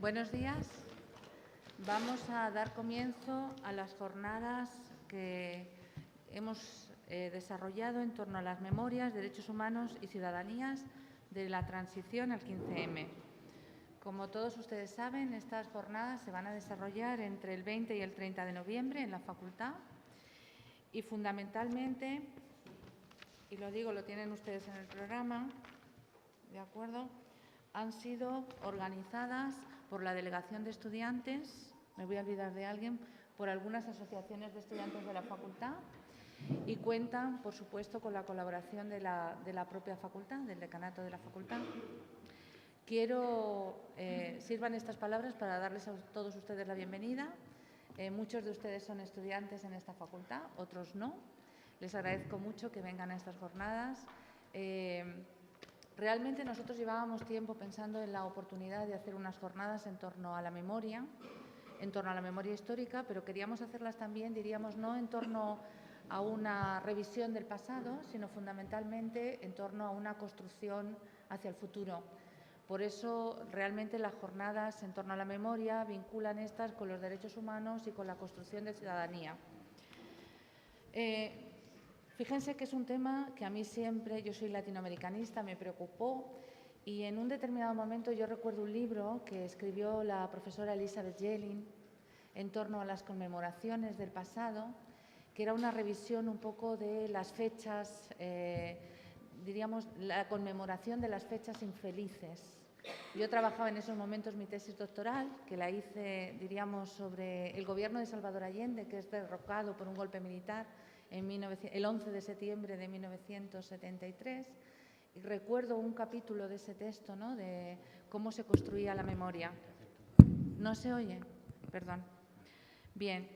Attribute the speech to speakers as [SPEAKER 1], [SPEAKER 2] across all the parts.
[SPEAKER 1] Buenos días. Vamos a dar comienzo a las jornadas que hemos desarrollado en torno a las memorias, derechos humanos y ciudadanías de la transición al 15M. Como todos ustedes saben, estas jornadas se van a desarrollar entre el 20 y el 30 de noviembre en la facultad y fundamentalmente, y lo digo, lo tienen ustedes en el programa, ¿de acuerdo?, han sido organizadas por la Delegación de Estudiantes, me voy a olvidar de alguien, por algunas asociaciones de estudiantes de la facultad y cuentan, por supuesto, con la colaboración de la propia facultad, del decanato de la facultad. Sirvan estas palabras para darles a todos ustedes la bienvenida. Muchos de ustedes son estudiantes en esta facultad, otros no. Les agradezco mucho que vengan a estas jornadas. Realmente nosotros llevábamos tiempo pensando en la oportunidad de hacer unas jornadas en torno a la memoria histórica, pero queríamos hacerlas también, diríamos, no en torno a una revisión del pasado, sino fundamentalmente en torno a una construcción hacia el futuro. Por eso, realmente, las jornadas en torno a la memoria vinculan estas con los derechos humanos y con la construcción de ciudadanía. Fíjense que es un tema que a mí siempre, yo soy latinoamericanista, me preocupó y en un determinado momento yo recuerdo un libro que escribió la profesora Elizabeth Yellin en torno a las conmemoraciones del pasado, que era una revisión un poco de las fechas, diríamos, la conmemoración de las fechas infelices. Yo trabajaba en esos momentos mi tesis doctoral, que la hice, diríamos, sobre el gobierno de Salvador Allende, que es derrocado por un golpe militar el 11 de septiembre de 1973. Y recuerdo un capítulo de ese texto, ¿no?, de cómo se construía la memoria. ¿No se oye? Perdón. Bien.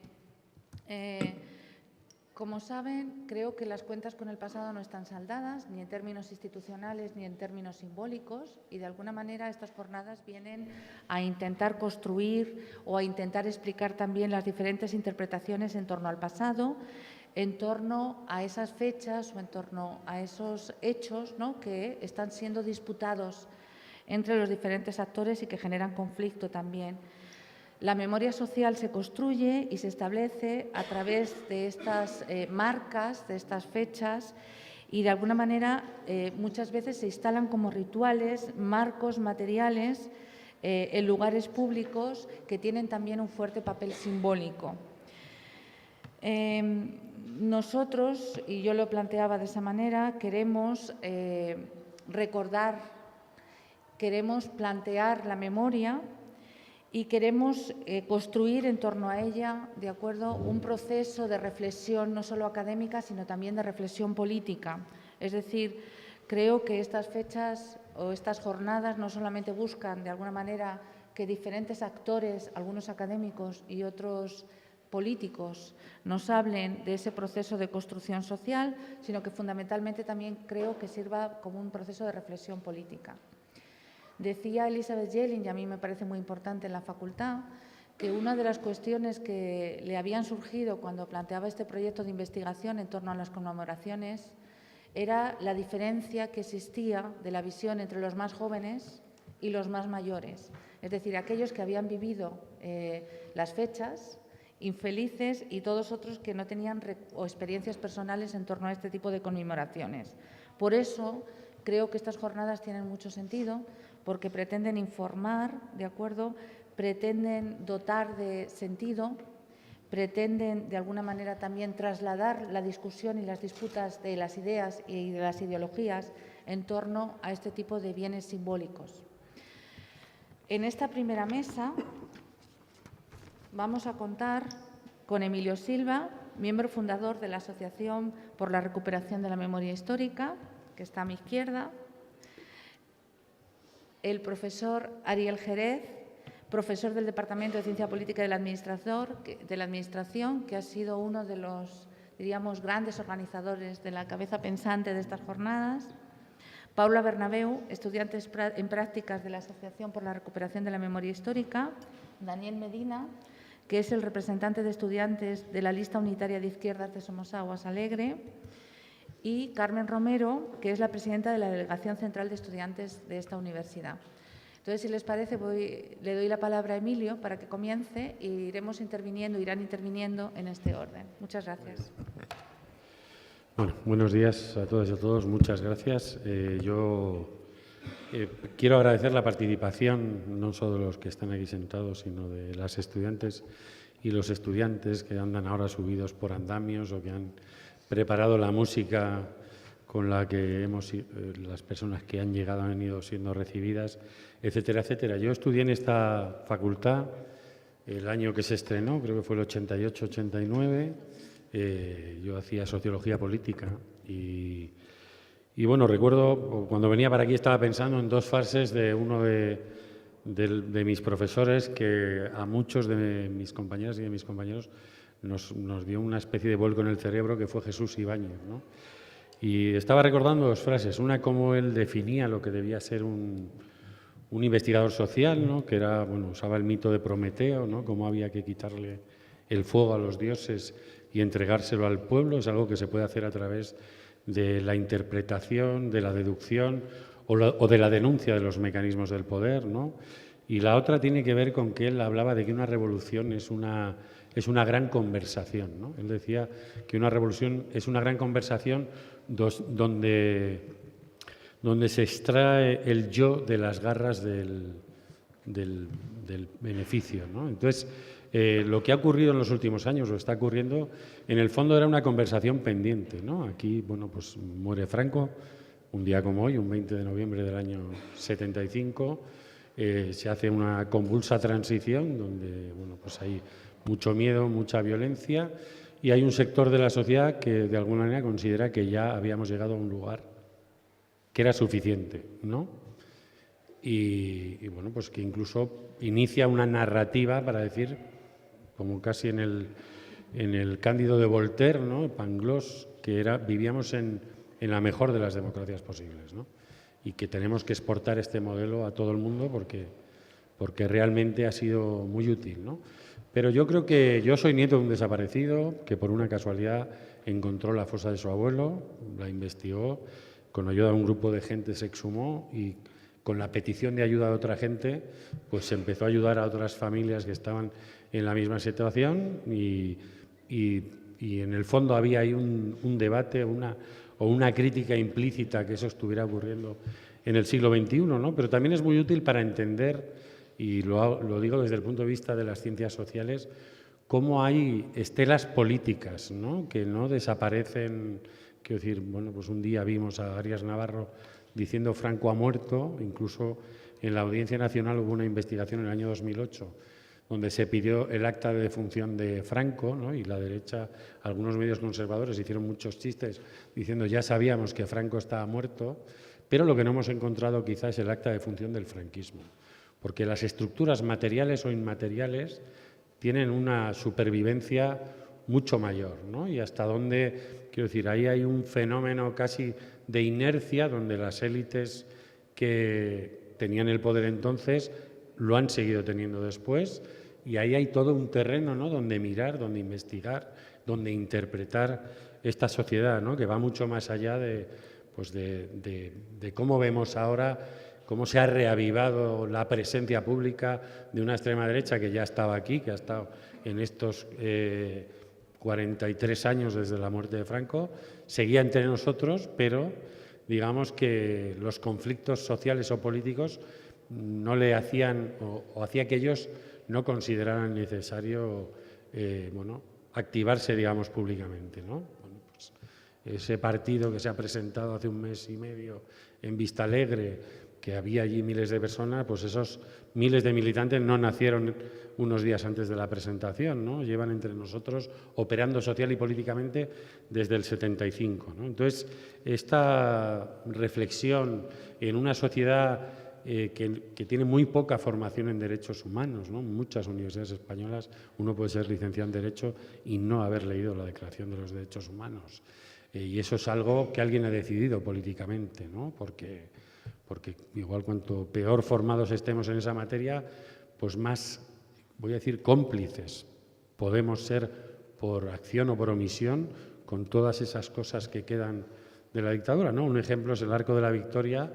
[SPEAKER 1] Como saben, creo que las cuentas con el pasado no están saldadas, ni en términos institucionales ni en términos simbólicos, y de alguna manera estas jornadas vienen a intentar construir o a intentar explicar también las diferentes interpretaciones en torno al pasado, en torno a esas fechas o en torno a esos hechos, ¿no?, que están siendo disputados entre los diferentes actores y que generan conflicto también. La memoria social se construye y se establece a través de estas marcas, de estas fechas, y de alguna manera muchas veces se instalan como rituales, marcos materiales en lugares públicos que tienen también un fuerte papel simbólico. Nosotros, y yo lo planteaba de esa manera, queremos recordar, queremos plantear la memoria y queremos construir en torno a ella, ¿de acuerdo?, un proceso de reflexión no solo académica, sino también de reflexión política. Es decir, creo que estas fechas o estas jornadas no solamente buscan, de alguna manera, que diferentes actores, algunos académicos y otros políticos, nos hablen de ese proceso de construcción social, sino que fundamentalmente también creo que sirva como un proceso de reflexión política. Decía Elizabeth Yellin, y a mí me parece muy importante en la facultad, que una de las cuestiones que le habían surgido cuando planteaba este proyecto de investigación en torno a las conmemoraciones era la diferencia que existía de la visión entre los más jóvenes y los más mayores. Es decir, aquellos que habían vivido las fechas infelices y todos otros que no tenían experiencias personales en torno a este tipo de conmemoraciones. Por eso creo que estas jornadas tienen mucho sentido, porque pretenden informar, ¿de acuerdo?, pretenden dotar de sentido, pretenden de alguna manera también trasladar la discusión y las disputas de las ideas y de las ideologías en torno a este tipo de bienes simbólicos. En esta primera mesa vamos a contar con Emilio Silva, miembro fundador de la Asociación por la Recuperación de la Memoria Histórica, que está a mi izquierda, el profesor Ariel Jerez, profesor del Departamento de Ciencia Política de la Administración, que ha sido uno de los, diríamos, grandes organizadores de la cabeza pensante de estas jornadas, Paula Bernabeu, estudiante en prácticas de la Asociación por la Recuperación de la Memoria Histórica, Daniel Medina, que es el representante de estudiantes de la lista unitaria de izquierdas de Somos Aguas Alegre, y Carmen Romero, que es la presidenta de la Delegación Central de Estudiantes de esta universidad. Entonces, si les parece, le doy la palabra a Emilio para que comience e irán interviniendo en este orden. Muchas gracias.
[SPEAKER 2] Bueno, buenos días a todas y a todos. Muchas gracias. Quiero agradecer la participación no solo de los que están aquí sentados, sino de las estudiantes y los estudiantes que andan ahora subidos por andamios o que han preparado la música con la que las personas que han llegado han ido siendo recibidas, etcétera, etcétera. Yo estudié en esta facultad el año que se estrenó, creo que fue el 88-89. Yo hacía sociología política y bueno, recuerdo cuando venía para aquí estaba pensando en dos frases de uno de mis profesores que a muchos de mis compañeras y de mis compañeros nos dio una especie de vuelco en el cerebro, que fue Jesús Ibáñez, ¿no? Y estaba recordando dos frases, una como él definía lo que debía ser un investigador social, ¿no? Que era, bueno, usaba el mito de Prometeo, ¿no? Cómo había que quitarle el fuego a los dioses y entregárselo al pueblo. Es algo que se puede hacer a través de la interpretación, de la deducción o de la denuncia de los mecanismos del poder, ¿no? Y la otra tiene que ver con que él hablaba de que una revolución es una gran conversación, ¿no? Él decía que una revolución es una gran conversación donde se extrae el yo de las garras del beneficio, ¿no? Entonces, lo que ha ocurrido en los últimos años, o está ocurriendo, en el fondo era una conversación pendiente, ¿no? Aquí, bueno, pues muere Franco, un día como hoy, un 20 de noviembre del año 75, se hace una convulsa transición donde, bueno, pues hay mucho miedo, mucha violencia, y hay un sector de la sociedad que de alguna manera considera que ya habíamos llegado a un lugar que era suficiente, ¿no? Y bueno, pues que incluso inicia una narrativa para decir, como casi en el Cándido de Voltaire, ¿no? Pangloss, que vivíamos en la mejor de las democracias posibles, ¿no? Y que tenemos que exportar este modelo a todo el mundo porque realmente ha sido muy útil, ¿no? Pero yo creo que yo soy nieto de un desaparecido que por una casualidad encontró la fosa de su abuelo, la investigó, con ayuda de un grupo de gente se exhumó y con la petición de ayuda de otra gente, pues se empezó a ayudar a otras familias que estaban en la misma situación y en el fondo había ahí un debate o una crítica implícita que eso estuviera ocurriendo en el siglo XXI, ¿no? Pero también es muy útil para entender, y lo digo desde el punto de vista de las ciencias sociales, cómo hay estelas políticas, ¿no? Que no desaparecen. Quiero decir, bueno, pues un día vimos a Arias Navarro diciendo Franco ha muerto, incluso en la Audiencia Nacional hubo una investigación en el año 2008 donde se pidió el acta de defunción de Franco, ¿no? Y la derecha, algunos medios conservadores hicieron muchos chistes diciendo ya sabíamos que Franco estaba muerto, pero lo que no hemos encontrado quizás es el acta de defunción del franquismo, porque las estructuras materiales o inmateriales tienen una supervivencia mucho mayor, ¿no? Y hasta dónde, quiero decir, ahí hay un fenómeno casi de inercia donde las élites que tenían el poder entonces lo han seguido teniendo después, y ahí hay todo un terreno, ¿no? Donde mirar, donde investigar, donde interpretar esta sociedad, ¿no? Que va mucho más allá de cómo vemos ahora cómo se ha reavivado la presencia pública de una extrema derecha que ya estaba aquí, que ha estado en estos 43 años desde la muerte de Franco, seguía entre nosotros, pero digamos que los conflictos sociales o políticos no le hacían o hacía que ellos no consideraran necesario activarse, digamos, públicamente, ¿no? Bueno, pues, ese partido que se ha presentado hace un mes y medio en Vistalegre, que había allí miles de personas, pues esos miles de militantes no nacieron unos días antes de la presentación, ¿no? Llevan entre nosotros operando social y políticamente desde el 75, ¿no? Entonces, esta reflexión en una sociedad que tiene muy poca formación en derechos humanos, ¿no? Muchas universidades españolas, uno puede ser licenciado en Derecho y no haber leído la Declaración de los Derechos Humanos. Y eso es algo que alguien ha decidido políticamente, ¿no? Porque igual cuanto peor formados estemos en esa materia, pues más, voy a decir, cómplices podemos ser por acción o por omisión con todas esas cosas que quedan de la dictadura, ¿no? Un ejemplo es el Arco de la Victoria,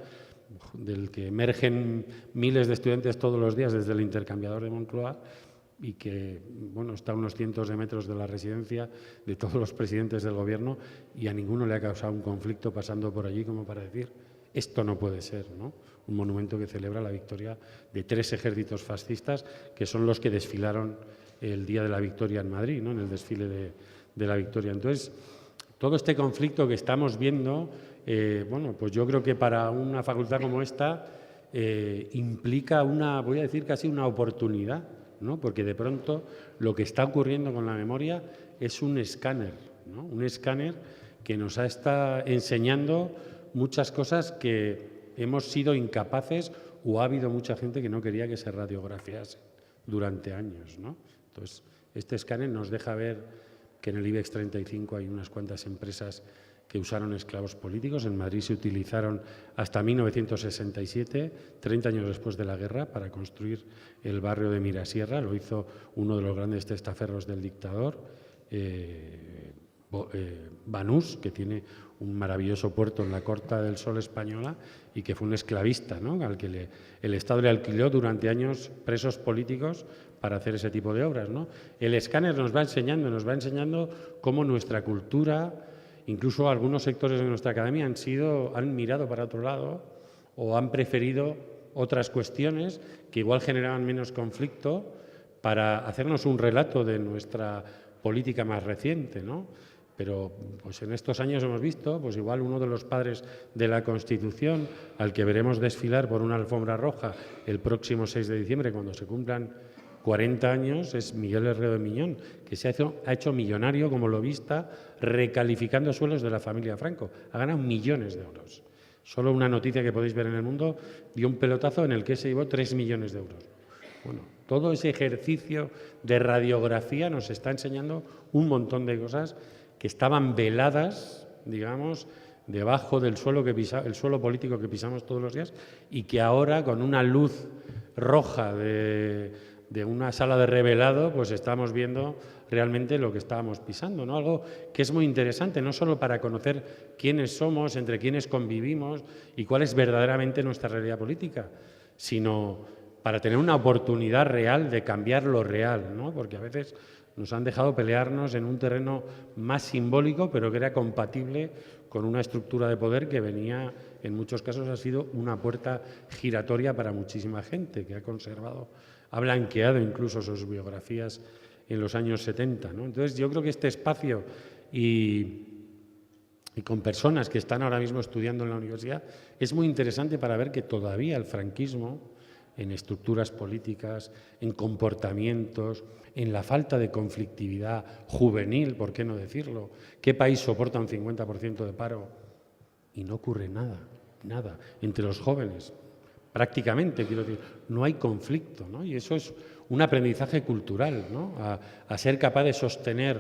[SPEAKER 2] del que emergen miles de estudiantes todos los días desde el intercambiador de Moncloa y que, bueno, está a unos cientos de metros de la residencia de todos los presidentes del gobierno y a ninguno le ha causado un conflicto pasando por allí como para decir, esto no puede ser, ¿no? Un monumento que celebra la victoria de 3 ejércitos fascistas que son los que desfilaron el día de la victoria en Madrid, ¿no? En el desfile de la victoria. Entonces, todo este conflicto que estamos viendo, bueno, pues yo creo que para una facultad como esta implica voy a decir casi una oportunidad, ¿no? Porque de pronto lo que está ocurriendo con la memoria es un escáner, ¿no? Un escáner que nos está enseñando muchas cosas que hemos sido incapaces o ha habido mucha gente que no quería que se radiografiase durante años, ¿no? Entonces, este escáner nos deja ver que en el IBEX 35 hay unas cuantas empresas que usaron esclavos políticos. En Madrid se utilizaron hasta 1967, 30 años después de la guerra, para construir el barrio de Mirasierra. Lo hizo uno de los grandes testaferros del dictador, Banús, que tiene un maravilloso puerto en la Costa del Sol española y que fue un esclavista, ¿no? Al que el Estado le alquiló durante años presos políticos para hacer ese tipo de obras, ¿no? El escáner nos va enseñando cómo nuestra cultura, incluso algunos sectores de nuestra academia han mirado para otro lado o han preferido otras cuestiones que igual generaban menos conflicto para hacernos un relato de nuestra política más reciente, ¿no? Pero pues en estos años hemos visto, pues igual uno de los padres de la Constitución, al que veremos desfilar por una alfombra roja el próximo 6 de diciembre, cuando se cumplan 40 años, es Miguel Herrero de Miñón, que ha hecho millonario como lobista recalificando suelos de la familia Franco. Ha ganado millones de euros. Solo una noticia que podéis ver en El Mundo dio un pelotazo en el que se llevó 3 millones de euros. Bueno, todo ese ejercicio de radiografía nos está enseñando un montón de cosas que estaban veladas, digamos, debajo del suelo el suelo político que pisamos todos los días y que ahora, con una luz roja de una sala de revelado, pues estamos viendo realmente lo que estábamos pisando, ¿no? Algo que es muy interesante, no solo para conocer quiénes somos, entre quiénes convivimos y cuál es verdaderamente nuestra realidad política, sino para tener una oportunidad real de cambiar lo real, ¿no? Porque a veces nos han dejado pelearnos en un terreno más simbólico, pero que era compatible con una estructura de poder que venía, en muchos casos, ha sido una puerta giratoria para muchísima gente, que ha blanqueado incluso sus biografías en los años 70, ¿no? Entonces, yo creo que este espacio y con personas que están ahora mismo estudiando en la universidad es muy interesante para ver que todavía el franquismo, en estructuras políticas, en comportamientos, en la falta de conflictividad juvenil, ¿por qué no decirlo? ¿Qué país soporta un 50% de paro? Y no ocurre nada, nada. Entre los jóvenes, prácticamente, quiero decir, no hay conflicto, ¿no? Y eso es un aprendizaje cultural, ¿no? A ser capaz de sostener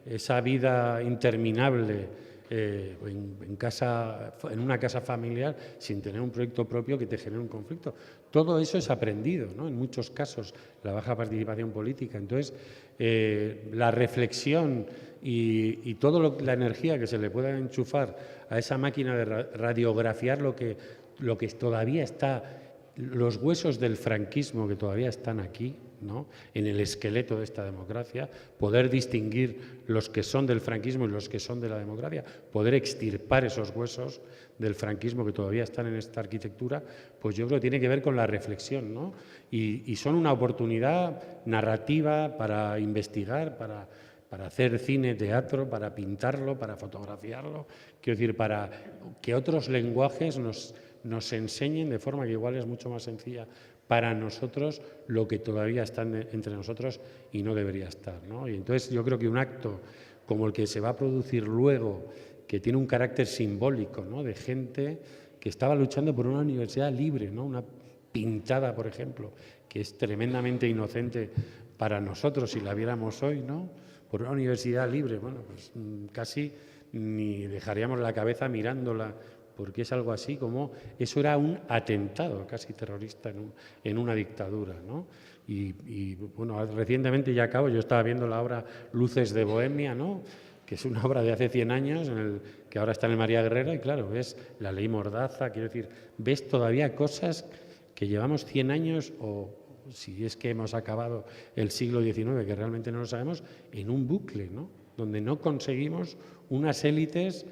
[SPEAKER 2] esa vida interminable en una casa familiar sin tener un proyecto propio que te genere un conflicto. Todo eso es aprendido, ¿no? En muchos casos, la baja participación política. Entonces, la reflexión y toda la energía que se le pueda enchufar a esa máquina de radiografiar lo que todavía está, los huesos del franquismo que todavía están aquí, ¿no? En el esqueleto de esta democracia, poder distinguir los que son del franquismo y los que son de la democracia, poder extirpar esos huesos del franquismo que todavía están en esta arquitectura, pues yo creo que tiene que ver con la reflexión, ¿no? Y son una oportunidad narrativa para investigar, para hacer cine, teatro, para pintarlo, para fotografiarlo, quiero decir, para que otros lenguajes nos enseñen de forma que igual es mucho más sencilla para nosotros lo que todavía está entre nosotros y no debería estar, ¿no? Y entonces yo creo que un acto como el que se va a producir luego, que tiene un carácter simbólico, ¿no? De gente que estaba luchando por una universidad libre, ¿no? Una pintada, por ejemplo, que es tremendamente inocente para nosotros si la viéramos hoy, ¿no? Por una universidad libre, bueno, pues casi ni dejaríamos la cabeza mirándola, porque es algo así como, eso era un atentado casi terrorista en una dictadura, ¿no? Y bueno, recientemente ya acabo, yo estaba viendo la obra Luces de Bohemia, ¿no? que es una obra de hace 100 años, que ahora está en el María Guerrero, y claro, ves la ley Mordaza, quiero decir, ves todavía cosas que llevamos 100 años, o si es que hemos acabado el siglo XIX, que realmente no lo sabemos, en un bucle, ¿no? Donde no conseguimos unas élites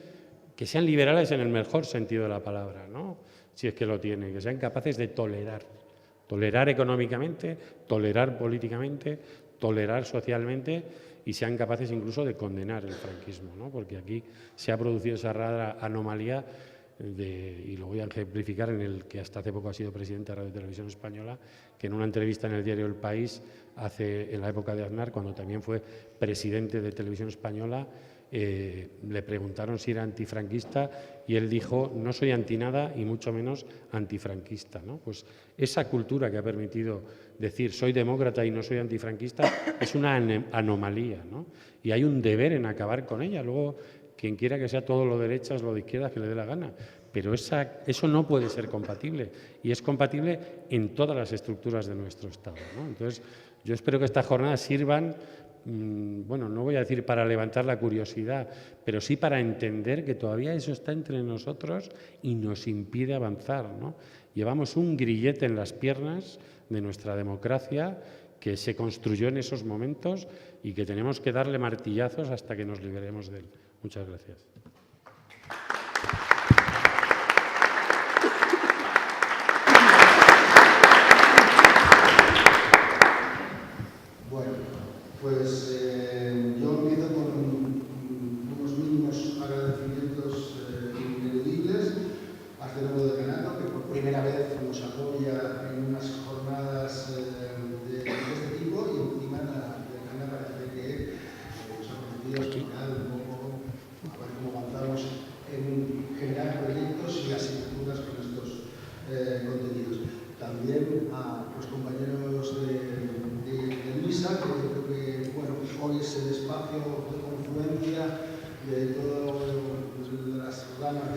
[SPEAKER 2] que sean liberales en el mejor sentido de la palabra, ¿no? Si es que lo tienen, que sean capaces de tolerar económicamente, tolerar políticamente, tolerar socialmente, y sean capaces incluso de condenar el franquismo, ¿no? Porque aquí se ha producido esa rara anomalía, y lo voy a ejemplificar, en el que hasta hace poco ha sido presidente de Radio y Televisión Española, que en una entrevista en el diario El País, en la época de Aznar, cuando también fue presidente de Televisión Española, le preguntaron si era antifranquista y él dijo: no soy anti nada y mucho menos antifranquista, ¿no? Pues esa cultura que ha permitido decir soy demócrata y no soy antifranquista es una anomalía, ¿no? Y hay un deber en acabar con ella. Luego, quien quiera que sea todo lo de derechas, lo de izquierdas, que le dé la gana, pero eso no puede ser compatible, y es compatible en todas las estructuras de nuestro Estado, ¿no? Entonces, yo espero que estas jornadas sirvan, bueno, no voy a decir para levantar la curiosidad, pero sí para entender que todavía eso está entre nosotros y nos impide avanzar, ¿no? Llevamos un grillete en las piernas de nuestra democracia que se construyó en esos momentos y que tenemos que darle martillazos hasta que nos liberemos de él. Muchas gracias.
[SPEAKER 3] Bueno, pues yo empiezo con unos mínimos agradecimientos ineludibles a Cero de Renato, que por primera vez nos apoya en unas jornadas de este tipo, y encima de Cana parece que nos ha prometido explicar un poco a ver cómo avanzamos en generar proyectos y asignaturas con estos contenidos. También a los compañeros de Luisa, que yo creo que hoy es el espacio de confluencia de todas las ramas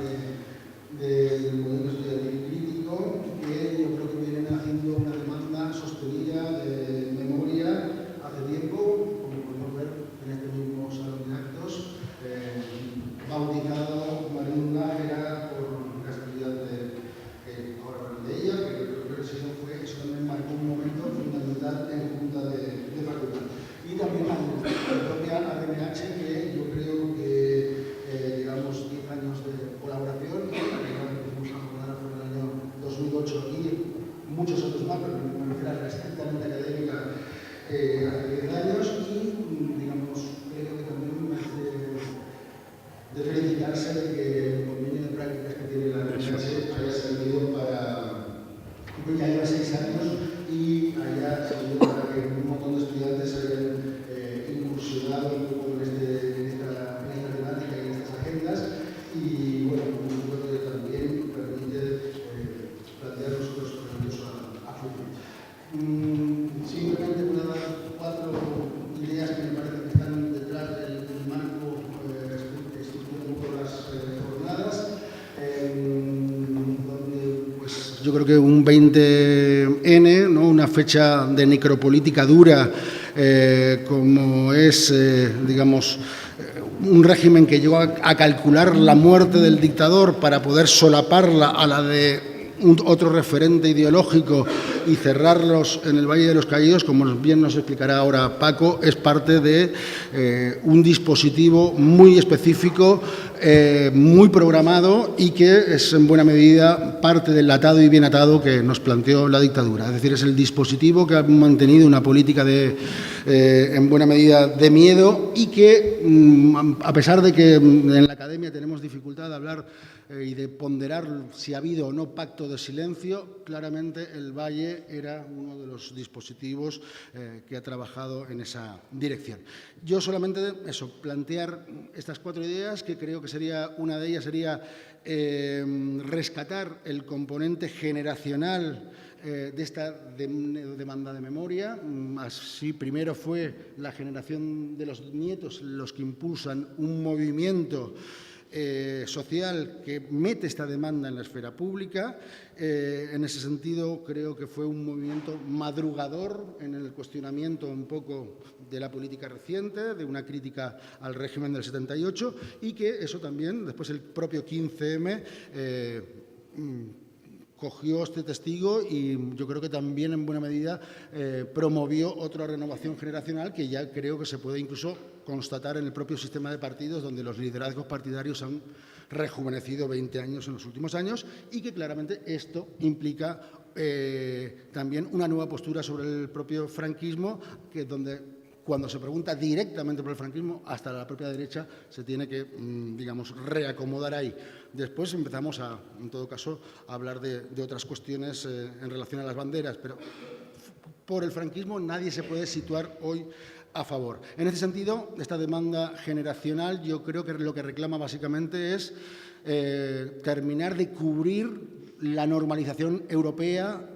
[SPEAKER 3] del modelo estudiantil crítico, que yo creo que vienen haciendo una demanda sostenida de memoria hace tiempo, como podemos ver en este mismo salón de actos, bautizado Marín Nájera por la estudiante ahora de ella, pero yo creo que eso también marcó un momento fundamental en junta de facultad. Y también a la propia ADMH, que yo creo que llevamos 10 años de colaboración, que empezamos a jornada por el año 2008 y muchos otros más, pero me refiero a la estrictamente académica hace 10 años, y digamos, creo que también de felicitarse de que el convenio de prácticas que tiene la ADMH haya servido para... ya lleva 6 años y haya servido para que un montón de estudiantes hayan incursionado un poco en esta temática y en estas agendas, y bueno, un poco que también permite plantear nosotros proyectos a futuro. Simplemente 4 ideas que me parece que están detrás del marco que estructura un poco las jornadas, donde pues yo creo que un 20N, ¿no? Una fecha de necropolítica dura, como es, digamos, un régimen que llegó a calcular la muerte del dictador para poder solaparla a la de otro referente ideológico y cerrarlos en el Valle de los Caídos, como bien nos explicará ahora Paco, es parte de un dispositivo muy específico, muy programado, y que es en buena medida parte del atado y bien atado que nos planteó la dictadura. Es decir, es el dispositivo que ha mantenido una política en buena medida de miedo, y que, a pesar de que en la academia tenemos dificultad de hablar y de ponderar si ha habido o no pacto de silencio, claramente el Valle era uno de los dispositivos que ha trabajado en esa dirección. Yo solamente plantear estas 4 ideas, que creo que una de ellas sería rescatar el componente generacional de esta demanda de memoria. Así, primero fue la generación de los nietos los que impulsan un movimiento social que mete esta demanda en la esfera pública. En ese sentido, creo que fue un movimiento madrugador en el cuestionamiento un poco de la política reciente, de una crítica al régimen del 78, y que eso también, después el propio 15M, cogió este testigo y yo creo que también en buena medida promovió otra renovación generacional que ya creo que se puede incluso constatar en el propio sistema de partidos, donde los liderazgos partidarios han rejuvenecido 20 años en los últimos años, y que claramente esto implica también una nueva postura sobre el propio franquismo, que donde cuando se pregunta directamente por el franquismo, hasta la propia derecha se tiene que, digamos, reacomodar ahí. Después empezamos en todo caso, a hablar de otras cuestiones en relación a las banderas, pero por el franquismo nadie se puede situar hoy a favor. En ese sentido, esta demanda generacional yo creo que lo que reclama básicamente es terminar de cubrir la normalización europea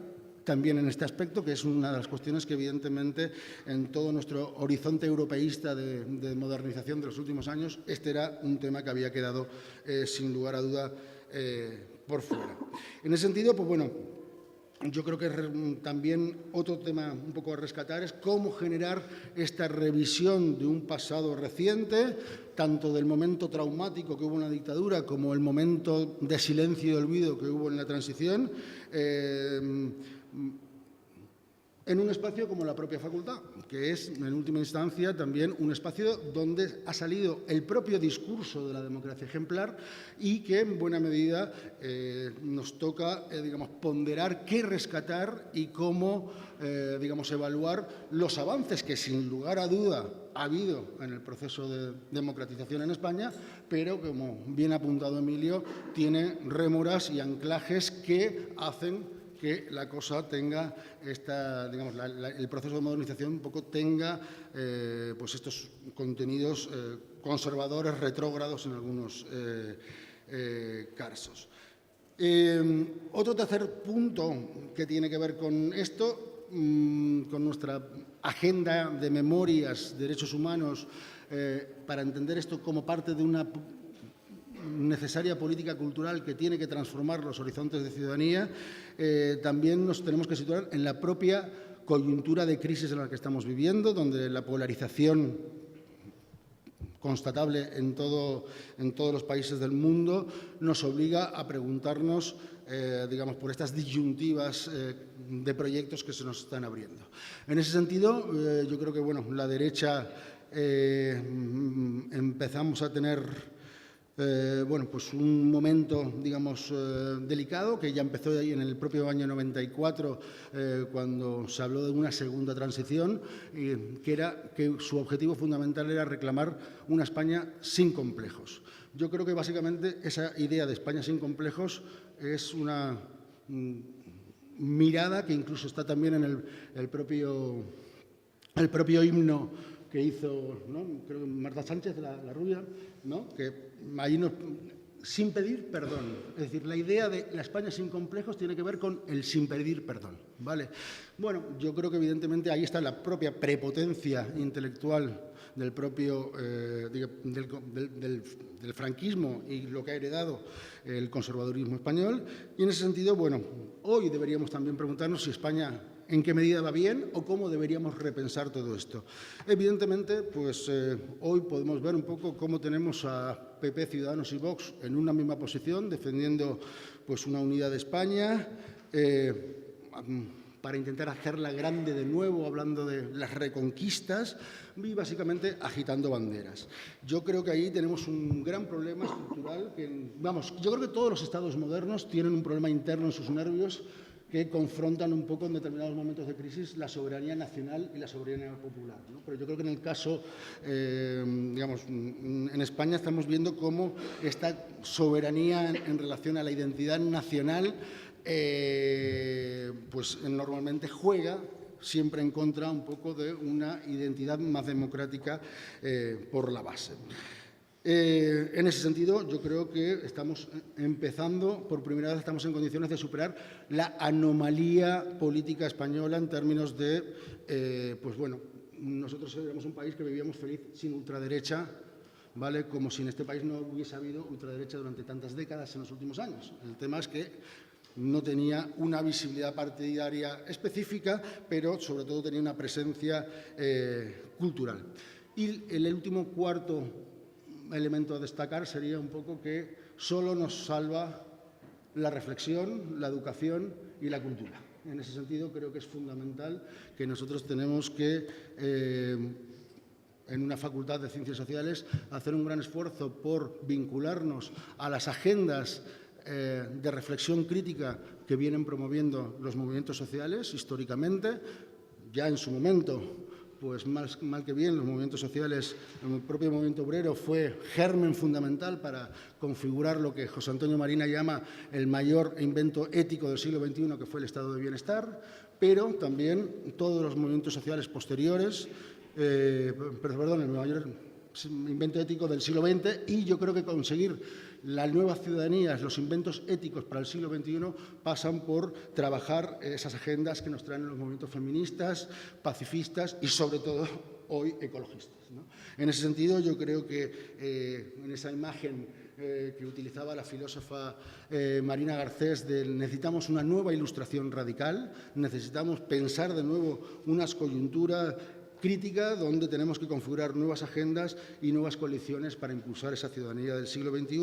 [SPEAKER 3] también en este aspecto, que es una de las cuestiones que evidentemente en todo nuestro horizonte europeísta de modernización de los últimos años, este era un tema que había quedado sin lugar a duda por fuera. En ese sentido, pues bueno, yo creo que también otro tema un poco a rescatar es cómo generar esta revisión de un pasado reciente, tanto del momento traumático que hubo en la dictadura como el momento de silencio y olvido que hubo en la transición, en un espacio como la propia facultad, que es, en última instancia, también un espacio donde ha salido el propio discurso de la democracia ejemplar y que, en buena medida, nos toca, digamos, ponderar qué rescatar y cómo, digamos, evaluar los avances que, sin lugar a duda, ha habido en el proceso de democratización en España, pero, como bien ha apuntado Emilio, tiene rémoras y anclajes que hacen que la cosa tenga digamos, el proceso de modernización un poco tenga pues estos contenidos conservadores, retrógrados en algunos casos. Otro tercer punto que tiene que ver con esto, con nuestra agenda de memorias, derechos humanos, para entender esto como parte de una necesaria política cultural que tiene que transformar los horizontes de ciudadanía, también nos tenemos que situar en la propia coyuntura de crisis en la que estamos viviendo, donde la polarización constatable en todos los países del mundo nos obliga a preguntarnos, digamos, por estas disyuntivas de proyectos que se nos están abriendo. En ese sentido, yo creo que, bueno, la derecha empezamos a tener bueno, pues un momento, digamos, delicado, que ya empezó ahí en el propio año 94, cuando se habló de una segunda transición, que su objetivo fundamental era reclamar una España sin complejos. Yo creo que básicamente esa idea de España sin complejos es una mirada que incluso está también en el propio himno que hizo, ¿no?, creo que Marta Sánchez, la rubia, ¿no?, que ahí sin pedir perdón. Es decir, la idea de la España sin complejos tiene que ver con el sin pedir perdón, ¿vale? Bueno, yo creo que evidentemente ahí está la propia prepotencia intelectual del propio del franquismo y lo que ha heredado el conservadurismo español. Y en ese sentido, bueno, hoy deberíamos también preguntarnos si España en qué medida va bien o cómo deberíamos repensar todo esto. Evidentemente, pues hoy podemos ver un poco cómo tenemos a PP, Ciudadanos y Vox en una misma posición, defendiendo pues una unidad de España, para intentar hacerla grande de nuevo, hablando de las reconquistas y básicamente agitando banderas. Yo creo que ahí tenemos un gran problema estructural que, vamos, yo creo que todos los estados modernos tienen un problema interno en sus nervios que confrontan un poco en determinados momentos de crisis la soberanía nacional y la soberanía popular, ¿no? Pero yo creo que en el caso, digamos, en España estamos viendo cómo esta soberanía en relación a la identidad nacional pues normalmente juega siempre en contra un poco de una identidad más democrática por la base. En ese sentido, yo creo que estamos empezando, por primera vez estamos en condiciones de superar la anomalía política española en términos de, pues bueno, nosotros éramos un país que vivíamos feliz sin ultraderecha, ¿vale? Como si en este país no hubiese habido ultraderecha durante tantas décadas en los últimos años. El tema es que no tenía una visibilidad partidaria específica, pero sobre todo tenía una presencia cultural. Y el último cuarto elemento a destacar sería un poco que solo nos salva la reflexión, la educación y la cultura. En ese sentido, creo que es fundamental que nosotros tenemos que, en una facultad de Ciencias Sociales, hacer un gran esfuerzo por vincularnos a las agendas de reflexión crítica que vienen promoviendo los movimientos sociales históricamente. Ya en su momento, pues mal que bien, los movimientos sociales, el propio movimiento obrero fue germen fundamental para configurar lo que José Antonio Marina llama el mayor invento ético del siglo XXI, que fue el estado de bienestar, pero también todos los movimientos sociales posteriores, el mayor invento ético del siglo XX, y yo creo que conseguir las nuevas ciudadanías, los inventos éticos para el siglo XXI pasan por trabajar esas agendas que nos traen los movimientos feministas, pacifistas y, sobre todo, hoy ecologistas, ¿no? En ese sentido, yo creo que en esa imagen que utilizaba la filósofa Marina Garcés del necesitamos una nueva ilustración radical, necesitamos pensar de nuevo unas coyunturas crítica donde tenemos que configurar nuevas agendas y nuevas coaliciones para impulsar esa ciudadanía del siglo XXI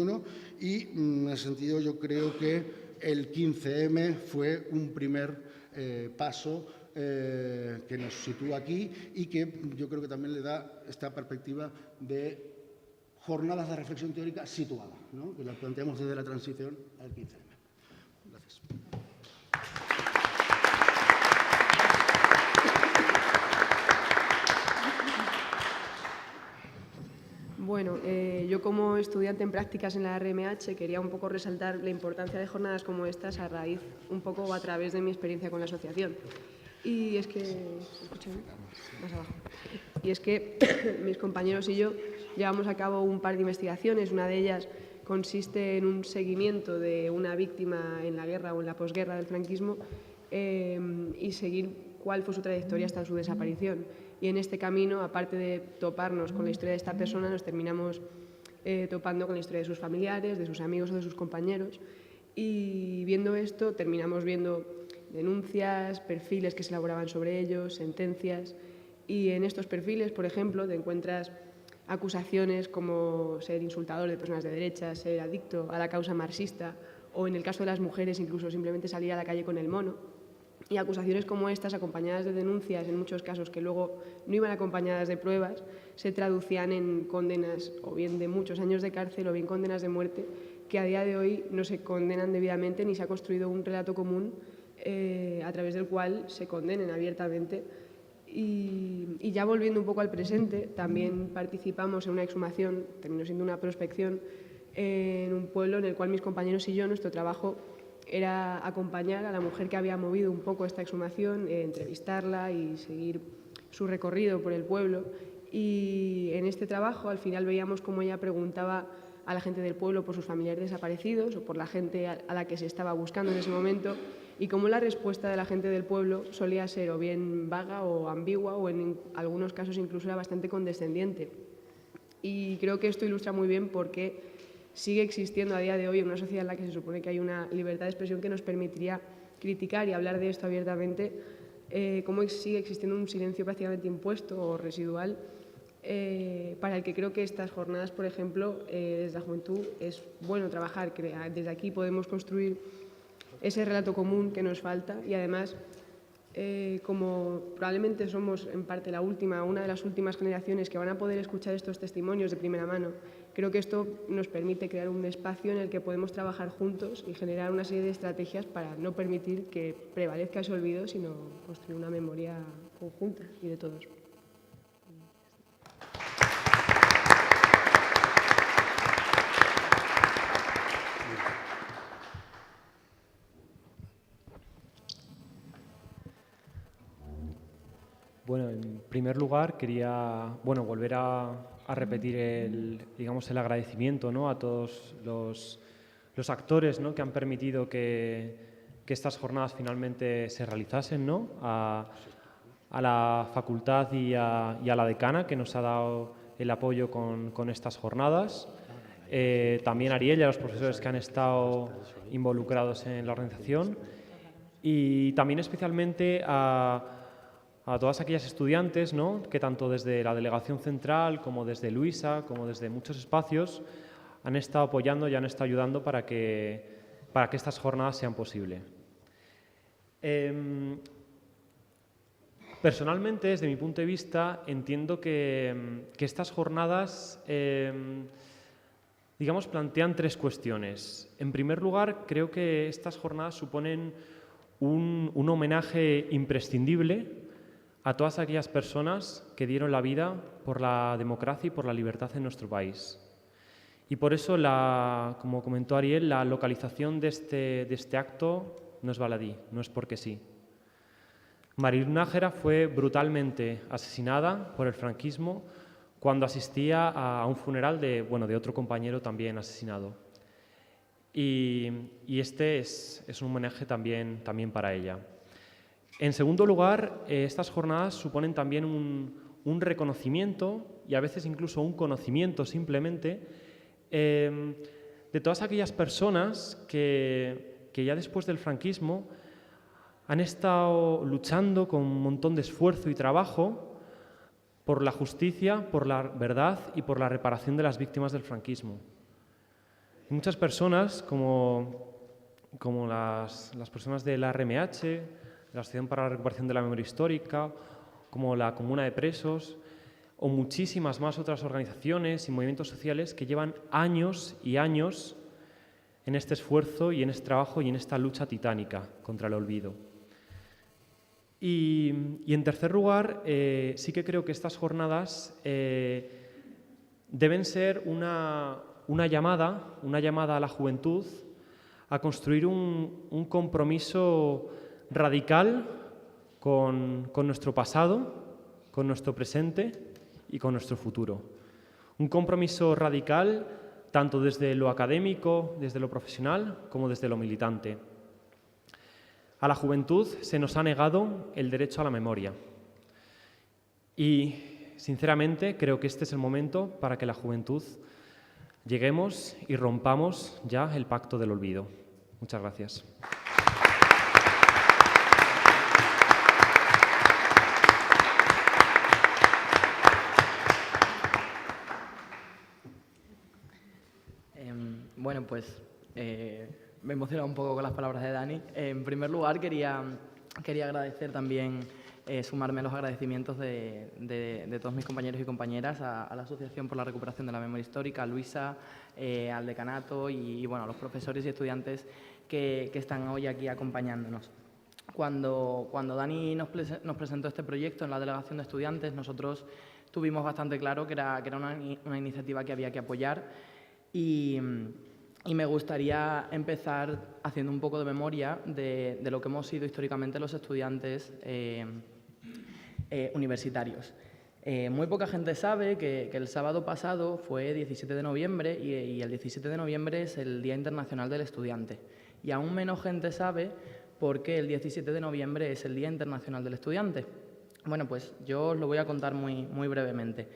[SPEAKER 3] y en ese sentido yo creo que el 15M fue un primer paso que nos sitúa aquí y que yo creo que también le da esta perspectiva de jornadas de reflexión teórica situada, ¿no? Que la planteamos desde la transición al 15M. Gracias.
[SPEAKER 4] Bueno, yo como estudiante en prácticas en la RMH quería un poco resaltar la importancia de jornadas como estas a raíz, un poco o a través de mi experiencia con la asociación. Y es que, ¿escuchan? Más abajo. Y es que mis compañeros y yo llevamos a cabo un par de investigaciones. Una de ellas consiste en un seguimiento de una víctima en la guerra o en la posguerra del franquismo y seguir cuál fue su trayectoria hasta su desaparición. Y en este camino, aparte de toparnos con la historia de esta persona, nos terminamos topando con la historia de sus familiares, de sus amigos o de sus compañeros. Y viendo esto, terminamos viendo denuncias, perfiles que se elaboraban sobre ellos, sentencias. Y en estos perfiles, por ejemplo, te encuentras acusaciones como ser insultador de personas de derecha, ser adicto a la causa marxista o, en el caso de las mujeres, incluso simplemente salir a la calle con el mono. Y acusaciones como estas, acompañadas de denuncias, en muchos casos que luego no iban acompañadas de pruebas, se traducían en condenas o bien de muchos años de cárcel o bien condenas de muerte, que a día de hoy no se condenan debidamente ni se ha construido un relato común a través del cual se condenen abiertamente. Y ya volviendo un poco al presente, también participamos en una exhumación, terminó siendo una prospección, en un pueblo en el cual mis compañeros y yo, nuestro trabajo era acompañar a la mujer que había movido un poco esta exhumación, entrevistarla y seguir su recorrido por el pueblo. Y en este trabajo al final veíamos cómo ella preguntaba a la gente del pueblo por sus familiares desaparecidos o por la gente a la que se estaba buscando en ese momento y cómo la respuesta de la gente del pueblo solía ser o bien vaga o ambigua o en algunos casos incluso era bastante condescendiente. Y creo que esto ilustra muy bien por qué sigue existiendo a día de hoy en una sociedad en la que se supone que hay una libertad de expresión que nos permitiría criticar y hablar de esto abiertamente, cómo sigue existiendo un silencio prácticamente impuesto o residual para el que creo que estas jornadas, por ejemplo, desde la juventud es bueno trabajar. Desde aquí podemos construir ese relato común que nos falta y además, como probablemente somos en parte una de las últimas generaciones que van a poder escuchar estos testimonios de primera mano, creo que esto nos permite crear un espacio en el que podemos trabajar juntos y generar una serie de estrategias para no permitir que prevalezca ese olvido, sino construir una memoria conjunta y de todos.
[SPEAKER 5] Bueno, en primer lugar quería volver a repetir el agradecimiento, ¿no?, a todos los actores, ¿no?, que han permitido que estas jornadas finalmente se realizasen, ¿no?, a la facultad y a la decana, que nos ha dado el apoyo con estas jornadas. También a Ariel y a los profesores que han estado involucrados en la organización. Y también especialmente a todas aquellas estudiantes, ¿no?, que tanto desde la Delegación Central como desde Luisa, como desde muchos espacios, han estado apoyando y han estado ayudando para que estas jornadas sean posibles. Personalmente, desde mi punto de vista, entiendo que estas jornadas, digamos, plantean tres cuestiones. En primer lugar, creo que estas jornadas suponen un homenaje imprescindible a todas aquellas personas que dieron la vida por la democracia y por la libertad en nuestro país. Y por eso, como comentó Ariel, la localización de este acto no es baladí, no es porque sí. Marilyn Nájera fue brutalmente asesinada por el franquismo cuando asistía a un funeral de otro compañero también asesinado. Y este es un homenaje también para ella. En segundo lugar, estas jornadas suponen también un reconocimiento y a veces incluso un conocimiento simplemente de todas aquellas personas que ya después del franquismo han estado luchando con un montón de esfuerzo y trabajo por la justicia, por la verdad y por la reparación de las víctimas del franquismo. Y muchas personas, como las personas de la RMH, de la Asociación para la Recuperación de la Memoria Histórica, como la Comuna de Presos, o muchísimas más otras organizaciones y movimientos sociales que llevan años y años en este esfuerzo y en este trabajo y en esta lucha titánica contra el olvido. Y en tercer lugar, sí que creo que estas jornadas deben ser una llamada a la juventud a construir un compromiso radical con nuestro pasado, con nuestro presente y con nuestro futuro. Un compromiso radical tanto desde lo académico, desde lo profesional, como desde lo militante. A la juventud se nos ha negado el derecho a la memoria. Y, sinceramente, creo que este es el momento para que la juventud lleguemos y rompamos ya el pacto del olvido. Muchas gracias.
[SPEAKER 6] Bueno, pues me he emocionado un poco con las palabras de Dani. En primer lugar, quería agradecer también, sumarme a los agradecimientos de todos mis compañeros y compañeras a la Asociación por la Recuperación de la Memoria Histórica, a Luisa, al decanato y bueno, a los profesores y estudiantes que están hoy aquí acompañándonos. Cuando Dani nos presentó este proyecto en la Delegación de Estudiantes, nosotros tuvimos bastante claro que era una iniciativa que había que apoyar y me gustaría empezar haciendo un poco de memoria de lo que hemos sido históricamente los estudiantes universitarios. Muy poca gente sabe que el sábado pasado fue 17 de noviembre y el 17 de noviembre es el Día Internacional del Estudiante. Y aún menos gente sabe por qué el 17 de noviembre es el Día Internacional del Estudiante. Bueno, pues yo os lo voy a contar muy brevemente.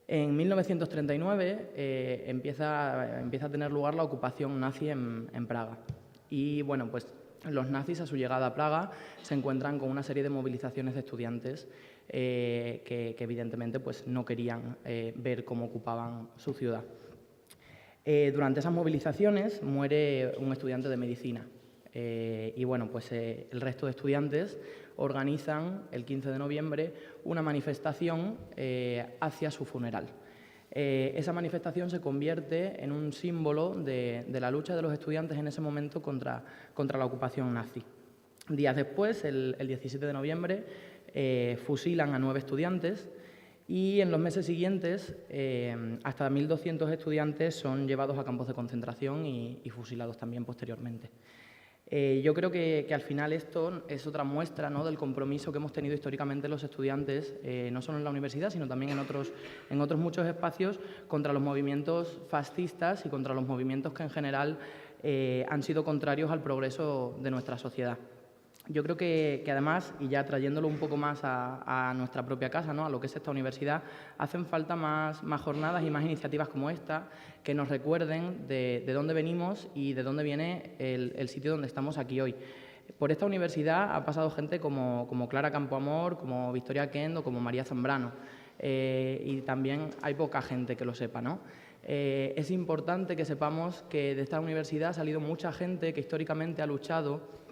[SPEAKER 6] En 1939 empieza a tener lugar la ocupación nazi en Praga. Y bueno, pues los nazis a su llegada a Praga se encuentran con una serie de movilizaciones de estudiantes que evidentemente pues, no querían ver cómo ocupaban su ciudad. Durante esas movilizaciones muere un estudiante de medicina. Y bueno, pues el resto de estudiantes organizan el 15 de noviembre una manifestación hacia su funeral. Esa manifestación se convierte en un símbolo de la lucha de los estudiantes en ese momento contra la ocupación nazi. Días después, el 17 de noviembre, fusilan a 9 estudiantes y en los meses siguientes hasta 1.200 estudiantes son llevados a campos de concentración y fusilados también posteriormente. Yo creo que al final esto es otra muestra, ¿no?, del compromiso que hemos tenido históricamente los estudiantes, no solo en la universidad, sino también en otros muchos espacios, contra los movimientos fascistas y contra los movimientos que en general han sido contrarios al progreso de nuestra sociedad. yo creo que además, y ya trayéndolo un poco más a nuestra propia casa, ¿no?, a lo que es esta universidad, hacen falta más jornadas y más iniciativas como esta que nos recuerden de dónde venimos y de dónde viene el sitio donde estamos aquí hoy. Por esta universidad ha pasado gente como Clara Campoamor, como Victoria Kendo, como María Zambrano. Y también hay poca gente que lo sepa, ¿no? Es importante que sepamos que de esta universidad ha salido mucha gente que históricamente ha luchado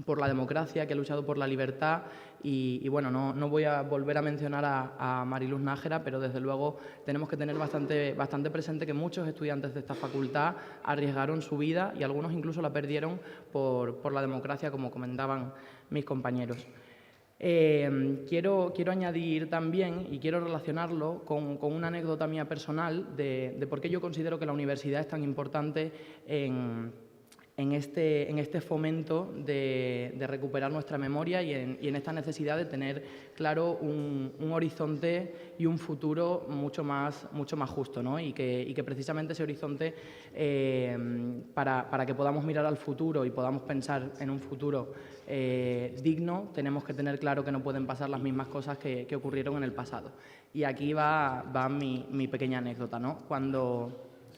[SPEAKER 6] por la democracia, que ha luchado por la libertad y bueno, no voy a volver a mencionar a Mariluz Nájera, pero desde luego tenemos que tener bastante presente que muchos estudiantes de esta facultad arriesgaron su vida y algunos incluso la perdieron por la democracia, como comentaban mis compañeros. Quiero añadir también, y quiero relacionarlo con una anécdota mía personal de por qué yo considero que la universidad es tan importante en este fomento de recuperar nuestra memoria y en esta necesidad de tener claro un horizonte y un futuro mucho más justo, ¿no? y que precisamente ese horizonte, para que podamos mirar al futuro y podamos pensar en un futuro digno, tenemos que tener claro que no pueden pasar las mismas cosas que ocurrieron en el pasado. Y aquí va mi pequeña anécdota, ¿no?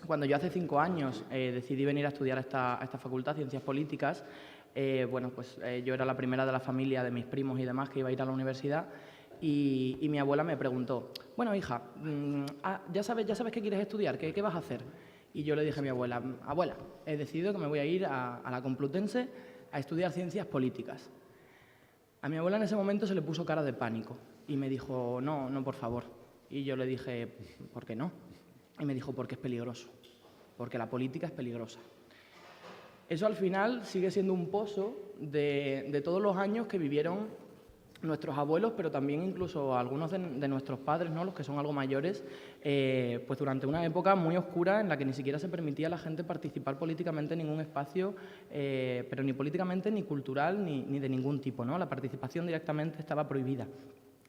[SPEAKER 6] Cuando yo hace 5 años decidí venir a estudiar a esta facultad, Ciencias Políticas, bueno, pues yo era la primera de la familia de mis primos y demás que iba a ir a la universidad y mi abuela me preguntó, bueno, hija, ¿ya sabes qué quieres estudiar? ¿Qué vas a hacer? Y yo le dije a mi abuela, abuela, he decidido que me voy a ir a la Complutense a estudiar Ciencias Políticas. A mi abuela en ese momento se le puso cara de pánico y me dijo, no, por favor. Y yo le dije, ¿por qué no? Y me dijo, porque es peligroso, porque la política es peligrosa. Eso al final sigue siendo un pozo de todos los años que vivieron nuestros abuelos, pero también incluso algunos de nuestros padres, ¿no?, los que son algo mayores, pues durante una época muy oscura en la que ni siquiera se permitía a la gente participar políticamente en ningún espacio, pero ni políticamente, ni cultural, ni de ningún tipo, ¿no? La participación directamente estaba prohibida.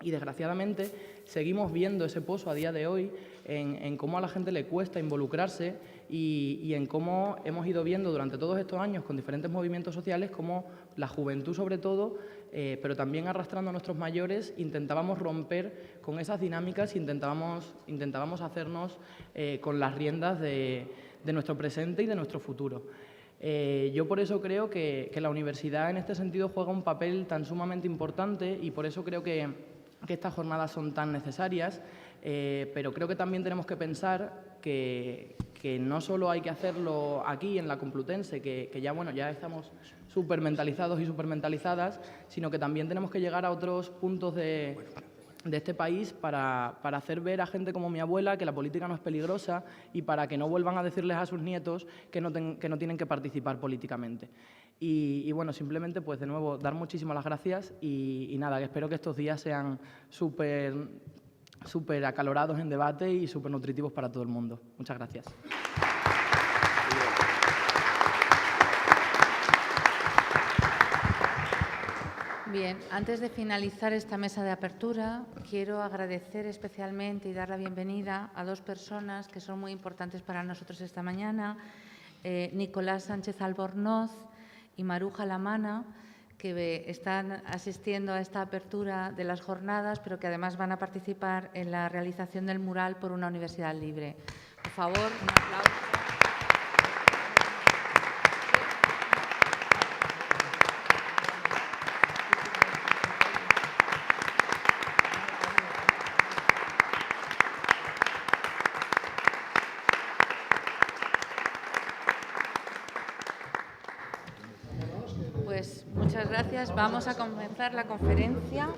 [SPEAKER 6] Y desgraciadamente seguimos viendo ese pozo a día de hoy en cómo a la gente le cuesta involucrarse y en cómo hemos ido viendo durante todos estos años con diferentes movimientos sociales cómo la juventud sobre todo, pero también arrastrando a nuestros mayores, intentábamos romper con esas dinámicas e intentábamos hacernos con las riendas de nuestro presente y de nuestro futuro. Yo por eso creo que la universidad en este sentido juega un papel tan sumamente importante y por eso creo que estas jornadas son tan necesarias, pero creo que también tenemos que pensar que no solo hay que hacerlo aquí en la Complutense, que ya estamos súper mentalizados y súper mentalizadas, sino que también tenemos que llegar a otros puntos de este país para hacer ver a gente como mi abuela que la política no es peligrosa y para que no vuelvan a decirles a sus nietos que no tienen que participar políticamente. Y bueno, simplemente pues de nuevo dar muchísimas las gracias y nada, que espero que estos días sean súper acalorados en debate y súper nutritivos para todo el mundo. Muchas gracias.
[SPEAKER 1] Bien, antes de finalizar esta mesa de apertura, quiero agradecer especialmente y dar la bienvenida a 2 personas que son muy importantes para nosotros esta mañana, Nicolás Sánchez Albornoz y Maruja Lamana, que están asistiendo a esta apertura de las jornadas, pero que además van a participar en la realización del mural por una universidad libre. Por favor, un aplauso. Pues muchas gracias. Vamos a comenzar la conferencia.